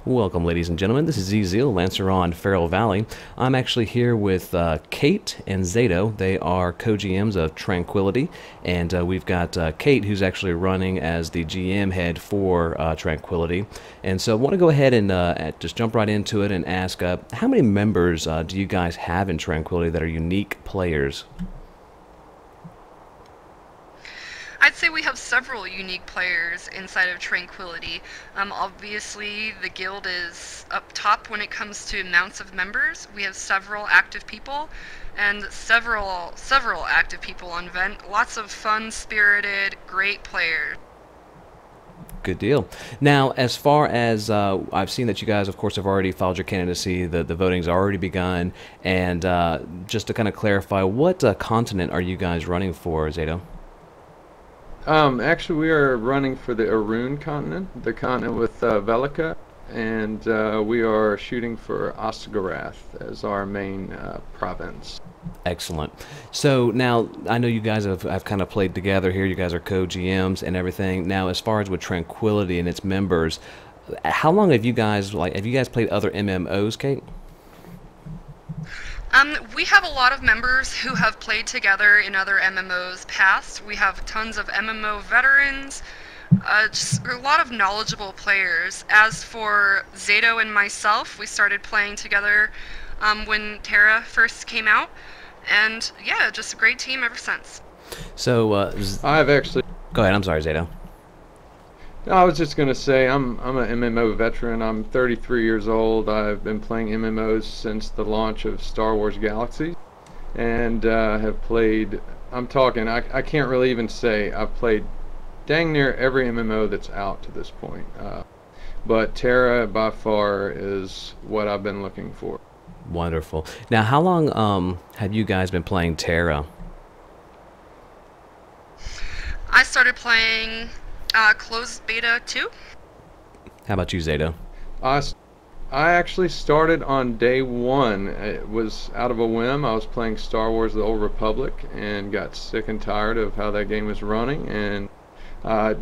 Welcome, ladies and gentlemen. This is Eziel, Lancer on Feral Valley. I'm actually here with Kait and Zato. They are co-GMs of Tranquility, and we've got Kait, who's actually running as the GM head for Tranquility. And so I want to go ahead and just jump right into it and ask, how many members do you guys have in Tranquility that are unique players? I'd say we have several unique players inside of Tranquility. Obviously, the guild is up top when it comes to amounts of members. We have several active people, and several active people on Vent. Lots of fun-spirited, great players. Good deal. Now, as far as I've seen that you guys, of course, have already filed your candidacy, the voting's already begun, and just to kind of clarify, what continent are you guys running for, Zato? Actually, we are running for the Arun continent, the continent with Velika, and we are shooting for Osgarath as our main province. Excellent. So now, I know you guys have kind of played together here. You guys are co-GMs and everything. Now, as far as with Tranquility and its members, how long have you guys played other MMOs, Kait? We have a lot of members who have played together in other MMOs past. We have tons of MMO veterans, just a lot of knowledgeable players. As for Zato and myself, we started playing together when Tera first came out, and yeah, just a great team ever since. So, I've actually... Go ahead, I'm sorry, Zato. I was just going to say, I'm an MMO veteran. I'm 33 years old. I've been playing MMOs since the launch of Star Wars Galaxy, and have played, I can't really even say, I've played dang near every MMO that's out to this point. But Tera, by far, is what I've been looking for. Wonderful. Now, how long have you guys been playing Tera? I started playing closed beta 2. How about you, Zato? I actually started on day one. It was out of a whim. I was playing Star Wars The Old Republic and got sick and tired of how that game was running, and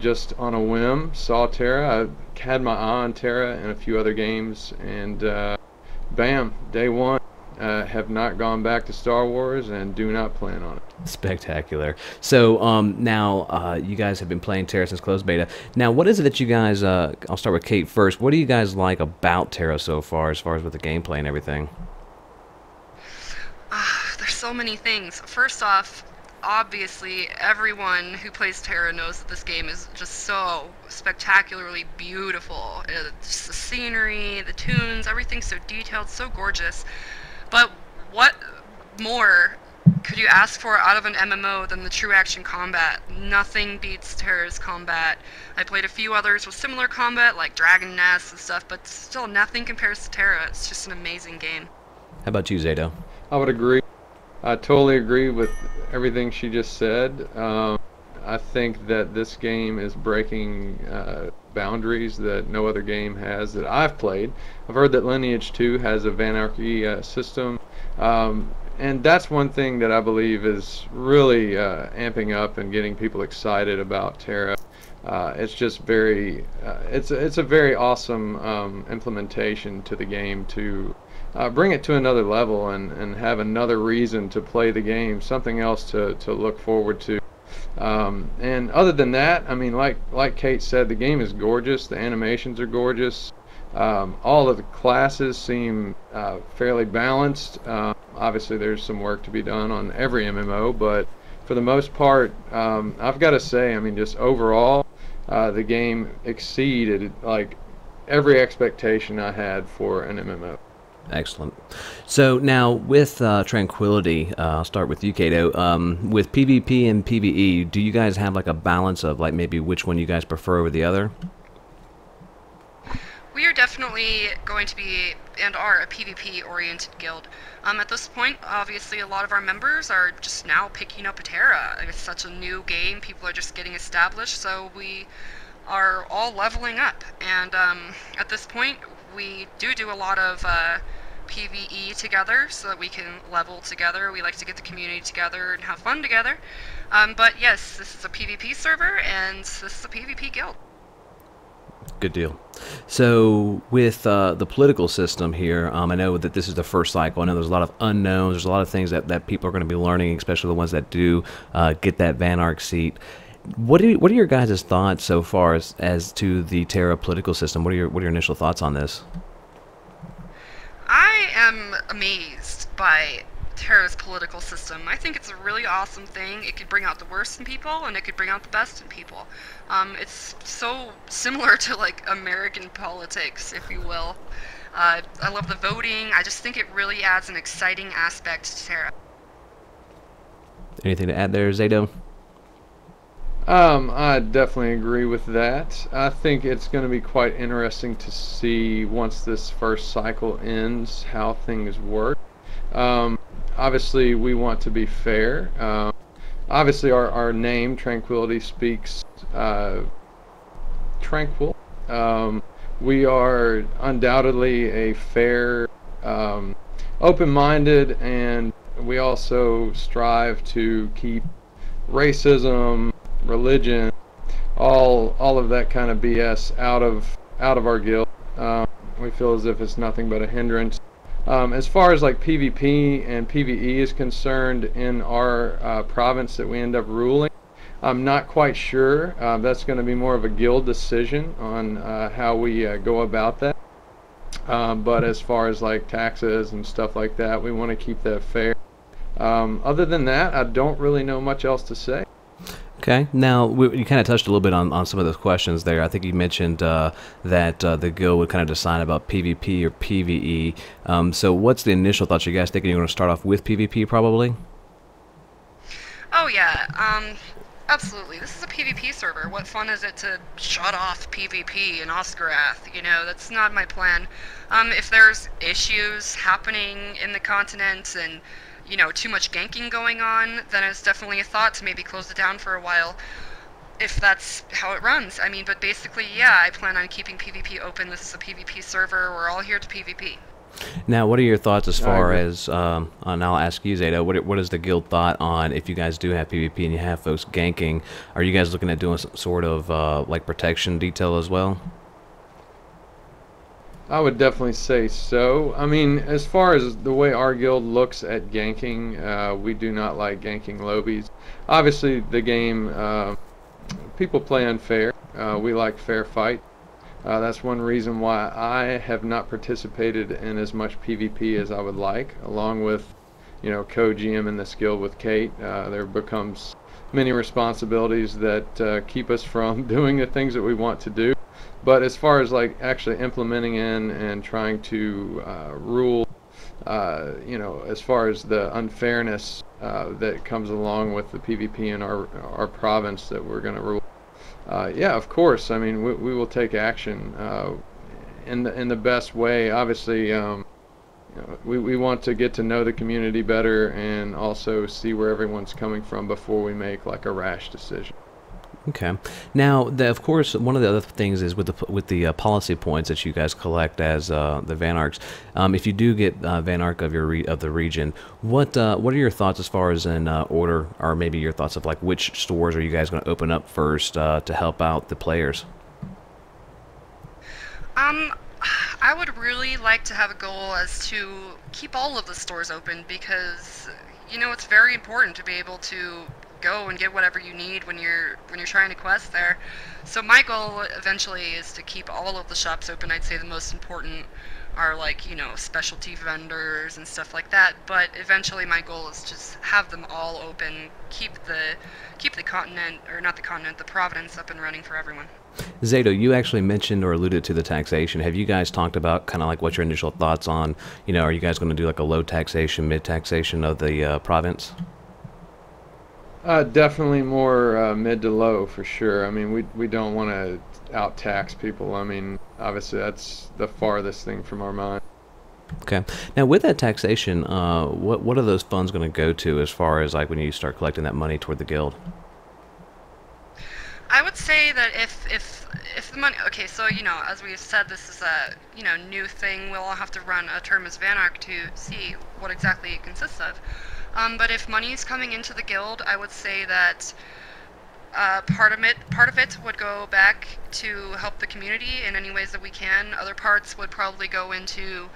just on a whim saw Tera. I had my eye on Tera and a few other games, and bam, day one. Have not gone back to Star Wars and do not plan on it. Spectacular. So now you guys have been playing Tera since closed beta. Now, what is it that you guys, I'll start with Kait first. What do you guys like about Tera so far, as far as with the gameplay and everything? There's so many things. First off, obviously everyone who plays Tera knows that this game is just so spectacularly beautiful. Just the scenery, the tunes, everything's so detailed, so gorgeous. But what more could you ask for out of an MMO than the true action combat? Nothing beats Tera's combat. I played a few others with similar combat, like Dragon Nest and stuff, but still nothing compares to Tera. It's just an amazing game. How about you, Zato? I would agree. I totally agree with everything she just said. I think that this game is breaking boundaries that no other game has that I've played. I've heard that Lineage 2 has a Vanarch system, and that's one thing that I believe is really amping up and getting people excited about Tera. It's just very, it's a very awesome implementation to the game to bring it to another level and have another reason to play the game, something else to look forward to. And other than that, I mean, like Kait said, the game is gorgeous. The animations are gorgeous. All of the classes seem fairly balanced. Obviously, there's some work to be done on every MMO, but for the most part, I've got to say, I mean, just overall, the game exceeded like every expectation I had for an MMO. Excellent. So now with Tranquility, I'll start with you, Kato. With PvP and PvE, do you guys have like a balance of like maybe which one you guys prefer over the other? We are definitely going to be and are a PvP-oriented guild. At this point, obviously, a lot of our members are just now picking up a Tera. It's such a new game; people are just getting established, so we are all leveling up. And at this point, we do a lot of PvE together so that we can level together. We like to get the community together and have fun together. But yes, this is a PvP server, and this is a PvP guild. Good deal. So with the political system here, I know that this is the first cycle. I know there's a lot of unknowns. There's a lot of things that people are going to be learning, especially the ones that do get that Vanarch seat. What are your guys' thoughts so far as to the Tera political system? What are your initial thoughts on this? I am amazed by Tera's political system. I think it's a really awesome thing. It could bring out the worst in people, and it could bring out the best in people. It's so similar to like American politics, if you will. I love the voting. I just think it really adds an exciting aspect to Tera. Anything to add there, Zato? I definitely agree with that. I think it's going to be quite interesting to see once this first cycle ends how things work. Obviously, we want to be fair. Obviously, our name, Tranquility, speaks tranquil. We are undoubtedly a fair, open-minded, and we also strive to keep racism, religion, all of that kind of BS out of our guild. We feel as if it's nothing but a hindrance. As far as like PvP and PvE is concerned in our province that we end up ruling, I'm not quite sure. That's going to be more of a guild decision on how we go about that. But as far as like taxes and stuff like that, we want to keep that fair. Other than that, I don't really know much else to say. Okay. Now, you kind of touched a little bit on some of those questions there. I think you mentioned that the guild would kind of decide about PvP or PvE. So what's the initial thoughts? You guys thinking you're going to start off with PvP probably? Oh yeah, absolutely. This is a PvP server. What fun is it to shut off PvP in Oscarath? You know, that's not my plan. If there's issues happening in the continent and you know, too much ganking going on, then it's definitely a thought to maybe close it down for a while, if that's how it runs. I mean, but basically, yeah, I plan on keeping PvP open. This is a PvP server. We're all here to PvP. Now, what are your thoughts as far as, and I'll ask you, Zato, what is the guild thought on if you guys do have PvP and you have folks ganking, are you guys looking at doing some sort of, like, protection detail as well? I would definitely say so. I mean, as far as the way our guild looks at ganking, we do not like ganking lobbies. Obviously, the game, people play unfair. We like fair fight. That's one reason why I have not participated in as much PvP as I would like, along with, you know, co-GM in this guild with Kait. There becomes many responsibilities that keep us from doing the things that we want to do. But as far as like actually implementing in and trying to rule, you know, as far as the unfairness that comes along with the PvP in our province that we're going to rule, yeah, of course. I mean, we will take action in the best way. Obviously, you know, we want to get to know the community better and also see where everyone's coming from before we make like a rash decision. Okay. Now, of course, one of the other things is with the policy points that you guys collect as the Vanarchs. If you do get Vanarch of the region, what are your thoughts as far as an order, or maybe your thoughts of like which stores are you guys going to open up first to help out the players? I would really like to have a goal as to keep all of the stores open because, you know, it's very important to be able to go and get whatever you need when you're trying to quest there. So my goal eventually is to keep all of the shops open. I'd say the most important are like, you know, specialty vendors and stuff like that, but eventually my goal is just have them all open, keep the continent, or not the continent, the province up and running for everyone. Zato, you actually mentioned or alluded to the taxation. Have you guys talked about kind of like what your initial thoughts on, you know, are you guys going to do like a low taxation, mid taxation of the province? Definitely more mid to low for sure. I mean, we don't want to out-tax people. I mean, obviously that's the farthest thing from our mind. Okay. Now, with that taxation, what are those funds going to go to as far as like when you start collecting that money toward the guild? I would say that if the money, okay, so you know, as we've said, this is a new thing. We'll all have to run a term as Vanarch to see what exactly it consists of. But if money is coming into the guild, I would say that Part of it would go back to help the community in any ways that we can. Other parts would probably go into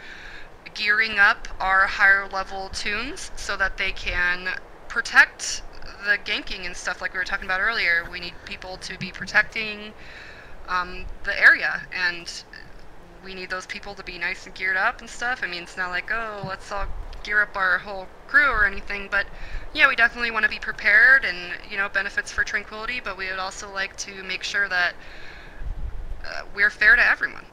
gearing up our higher level tunes so that they can protect the ganking and stuff like we were talking about earlier. We need people to be protecting the area, and we need those people to be nice and geared up and stuff. I mean, it's not like, oh, let's all gear up our whole crew or anything, but yeah, we definitely want to be prepared and, you know, benefits for Tranquility, but we would also like to make sure that we're fair to everyone.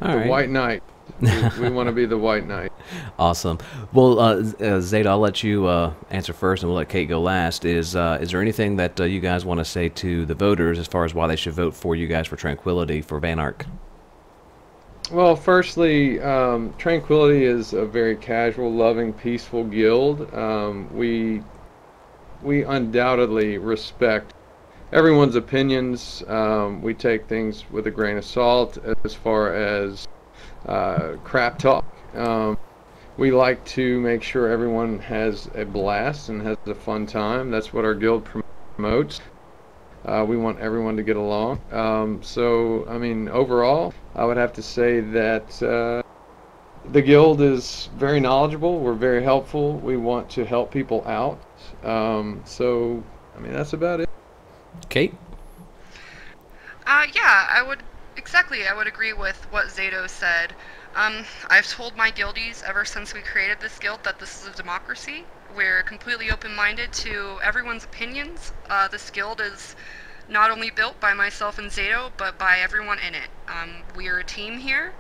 All right. White Knight. We want to be the White Knight. Awesome. Well, Zeta, I'll let you answer first, and we'll let Kate go last. Is there anything that you guys want to say to the voters as far as why they should vote for you guys for Tranquility for Vanarch? Well, firstly, Tranquility is a very casual, loving, peaceful guild. We undoubtedly respect everyone's opinions. We take things with a grain of salt as far as crap talk. We like to make sure everyone has a blast and has a fun time. That's what our guild promotes. We want everyone to get along. So, I mean, overall, I would have to say that the guild is very knowledgeable. We're very helpful. We want to help people out. So, I mean, that's about it. Kate? Yeah, I would agree with what Zato said. I've told my guildies ever since we created this guild that this is a democracy. We're completely open-minded to everyone's opinions. This guild is not only built by myself and Zato, but by everyone in it. We are a team here,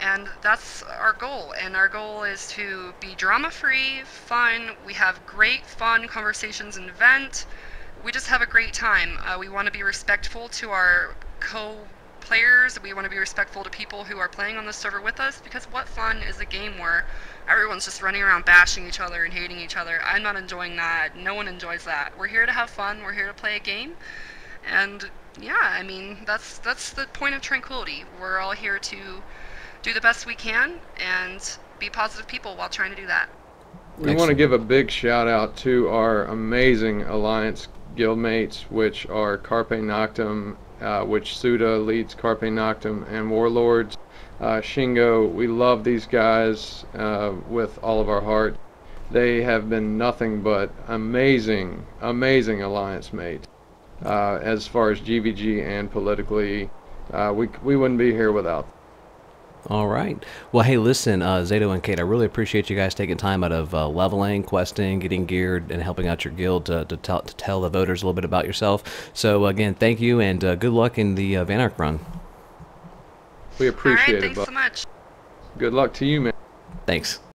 and that's our goal. And our goal is to be drama-free, fun. We have great, fun conversations and vent. We just have a great time. We want to be respectful to our co-players. We want to be respectful to people who are playing on the server with us, because what fun is a game where everyone's just running around bashing each other and hating each other? I'm not enjoying that. No one enjoys that. We're here to have fun. We're here to play a game. And yeah, I mean, that's the point of Tranquility. We're all here to do the best we can and be positive people while trying to do that. We want to give a big shout out to our amazing Alliance guildmates, which are Carpe Noctem, which Suda leads Carpe Noctem, and Warlords. Shingo, we love these guys with all of our heart. They have been nothing but amazing Alliance mates. As far as GVG and politically, we wouldn't be here without them. All right. Well, hey, listen, Zato and Kate, I really appreciate you guys taking time out of leveling, questing, getting geared, and helping out your guild to tell the voters a little bit about yourself. So, again, thank you, and good luck in the Vanarch run. We appreciate it. All right, thanks so much. Good luck to you, man. Thanks.